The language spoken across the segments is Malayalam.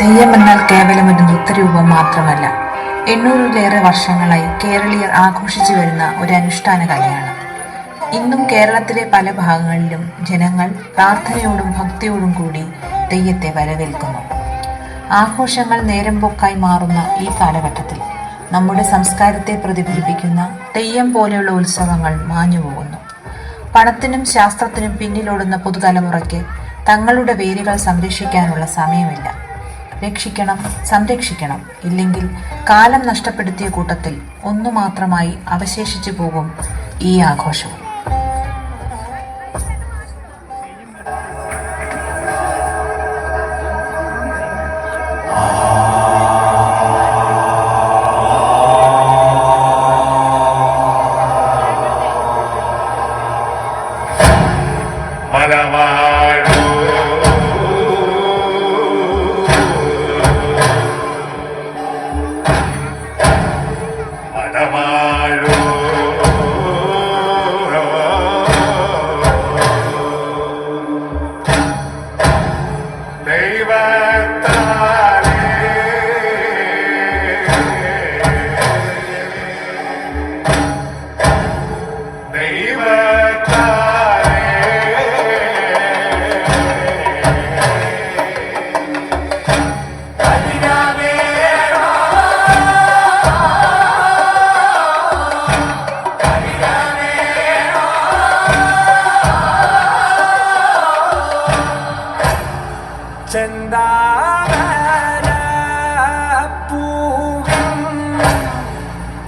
തെയ്യമെന്നാൽ കേവലം ഒരു നൃത്തരൂപം മാത്രമല്ല, 800-ലേറെ വർഷങ്ങളായി കേരളീയർ ആഘോഷിച്ചു വരുന്ന ഒരു അനുഷ്ഠാന കലയാണ്. ഇന്നും കേരളത്തിലെ പല ഭാഗങ്ങളിലും ജനങ്ങൾ പ്രാർത്ഥനയോടും ഭക്തിയോടും കൂടി തെയ്യത്തെ വരവേൽക്കുന്നു. ആഘോഷങ്ങൾ നേരം പോക്കായി മാറുന്ന ഈ കാലഘട്ടത്തിൽ നമ്മുടെ സംസ്കാരത്തെ പ്രതിഫലിപ്പിക്കുന്ന തെയ്യം പോലെയുള്ള ഉത്സവങ്ങൾ മാഞ്ഞുപോകുന്നു. പണത്തിനും ശാസ്ത്രത്തിനും പിന്നിലോടുന്ന പുതുതലമുറയ്ക്ക് തങ്ങളുടെ വേരുകൾ സംരക്ഷിക്കാനുള്ള സമയമില്ല. രക്ഷിക്കണം, സംരക്ഷിക്കണം, ഇല്ലെങ്കിൽ കാലം നഷ്ടപ്പെടുത്തിയ കൂട്ടത്തിൽ ഒന്നു മാത്രമായി അവശേഷിച്ചു പോകും ഈ ആഘോഷം.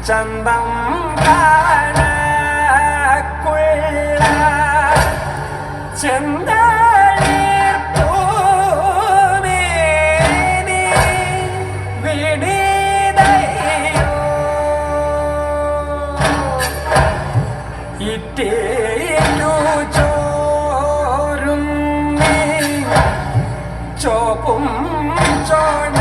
ചന്തം കാണക്കുള്ള ചെന്തളിർ പൂമേനി വിടിതയോ ഇറ്റേറ്റു ചോരും ചോപ്പും ചോണയുമേ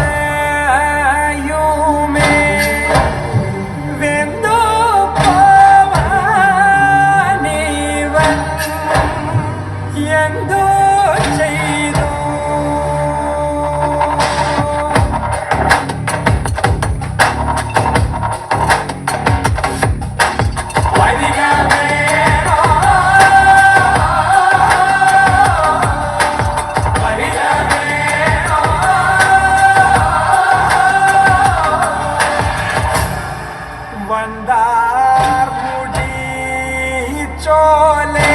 ചോലേ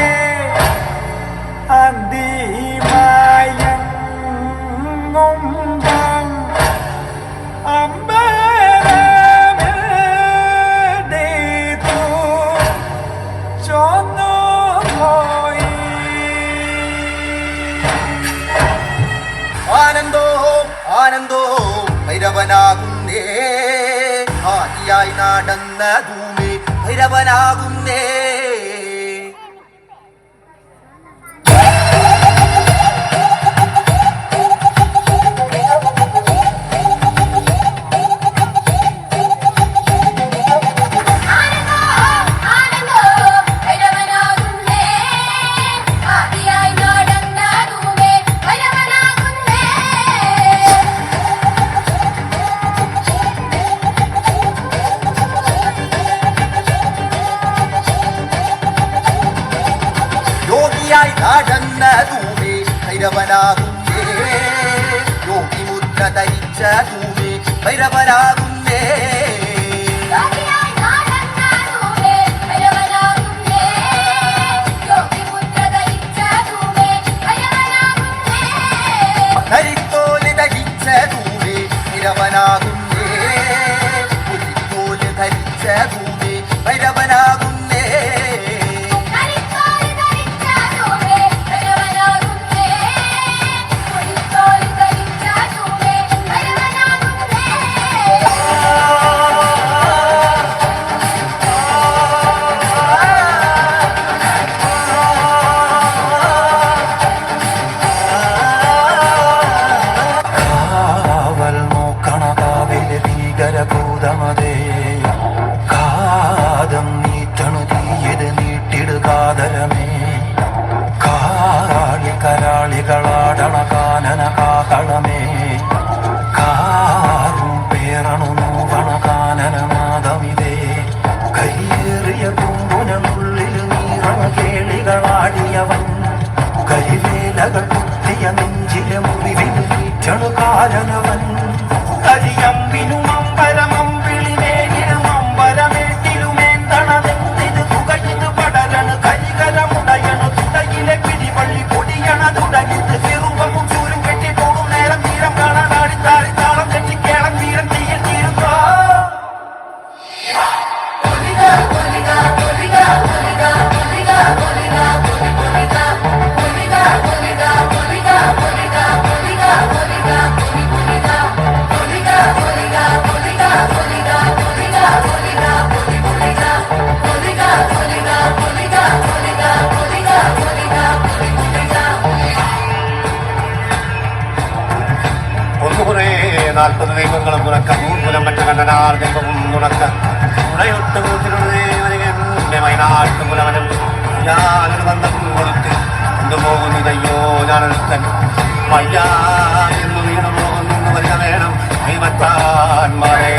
അന്തിമയങ്ങുമ്പം അമ്പരമേതേതു ചോന്നു പോയി. ആനന്ദോ ആനന്ദോ ഭൈരവനാകുന്നേ, ആദിയായി നടന്ന ഭൂമി ഭൈരവനാകുന്നേ. നടന്ന ഭൂമി ഭൈരവനാകുന്നേ, യോഗി മുദ്ര ധരിച്ച ഭൂമി ഭൈരവനാകുന്നേ. ധരിത്തോല് ധരിച്ച ഭൂമി ഭൈരവനാകുന്നേ, പുലിത്തോല് ധരിച്ച ഭൂമി ഭൈരവനാകുന്നേ. Oh ക്ഷണകാരണവൻ കരിയമ്പിനും അമ്പരമമ്പിളിമേനിലും അമ്പരമേട്ടിലുമേന്തണതെന്തിത് തുകയിത് പടരണ കരികരമുടയണ തുടയിലെ പിടിവള്ളി പൊടിയണ തുടങ്ങിത് ചെറുപ്പമും ചൂരും കെട്ടി പോകും നേരം തീരം കാണാനാടി താടി താളം കെട്ടി കേളം തീരം തീയിൽ തീരുന്നോ ഒന്നുകുറേ 40 ദൈവങ്ങളും തുറക്ക നൂർപുലം മറ്റ കണ്ടനാർ ദൈവവും തുറക്ക ഉടയൊട്ട് കൂട്ടിനുള്ളേ എന്റെ വയനാട്ട് പുലവനും ഞാനൊരു ബന്ധം കൊടുത്ത് കൊണ്ടുപോകുന്നതയ്യോ ഞാനൊരുത്തൻ വയ്യ എന്ന് വീണു പോകുന്നു വരിക വേണം കൈമത്താൻ മാറേ